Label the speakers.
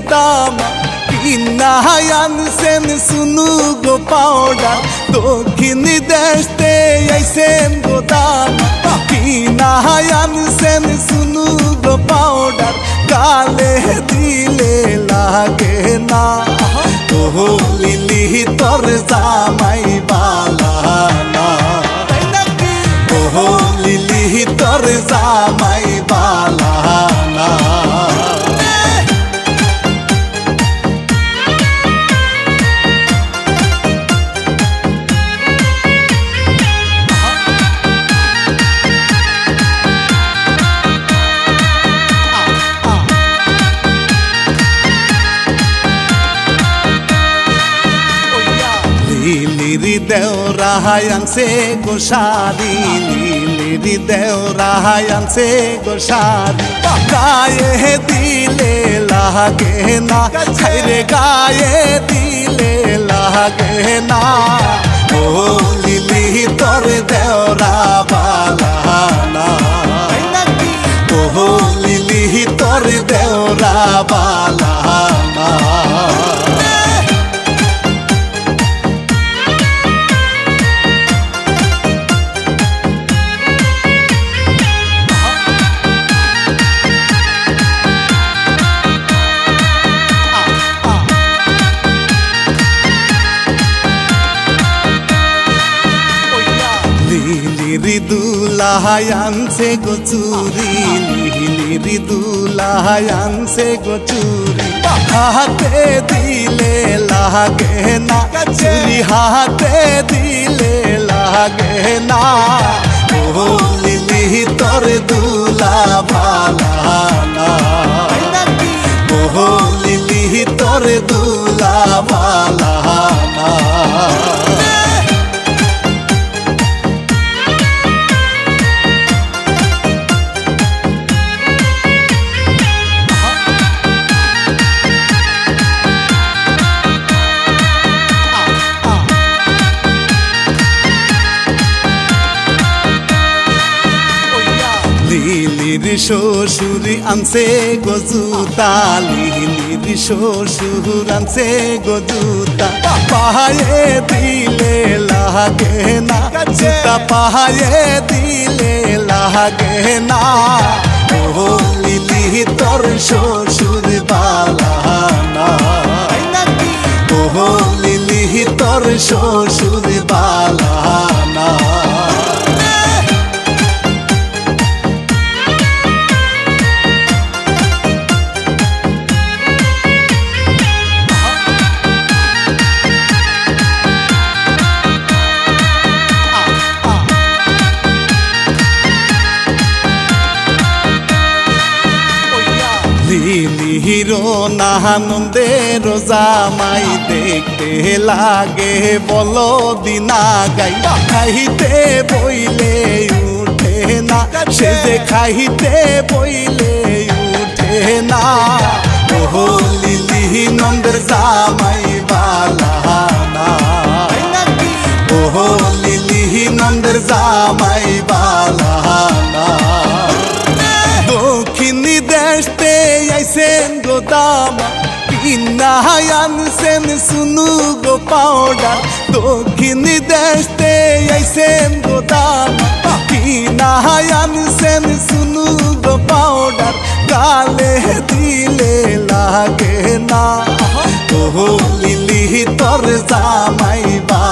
Speaker 1: গোদাম কিনা আনছেন সুনু গো পাউডার দক্ষিণ দেশতে আইছেন গোদাম কিনা আনছেন সুনু গো পাউডার গালে দিলে লাগে না ও লিলি তোর জামাই বালা না ও লিলি তোর জামাই বালা না লিলিরি দেওরা আনছে গোসারি লিলিরি দেওরা আনছে গোসারি গায়ে দিলে লাগে না রে গায়ে দিলে লাগে না ও লিলি তোর দেওরা বালা না ও লিলি তোর দেওরা বালা না লিলিরি দুলাহাই আনছে গচুরি লিলিরি দুলাহাই আনছে গচুরি হাতে দিলে লাগে না চুরি হাতে দিলে লাগে না ও লিলি তোর দুলা ভালা না ও লিলি তোর দুলা ভালা না লিলির শ্বশুরি আনছে গজুতা লিলির শ্বশুর আনছে গজুতা পায়ে দিলে লাগে না জুতা পায়ে দিলে লাগে না ও লিলি তোর শ্বশুর বালা না ও লিলি তোর শ্বশুর বালা না লিলিরো নাহানন্দের জামাই দেখতে লাগে বলো দিনা গাই খাইতে বইলে উঠে না সে যে খাইতে বইলে উঠে না ও লিলি নন্দের জামাই বালা না ও লিলি নন্দের জামাই বালা না দক্ষিণ দেশতে আইছেন গোদাম কিনা আনছেন সুনু গো পাউডার দক্ষিণ দেশতে আইছেন গোদাম কিনা আনছেন সুনু গো পাউডার গালে দিলে লাগে না ও লিলি তোর জামাই বা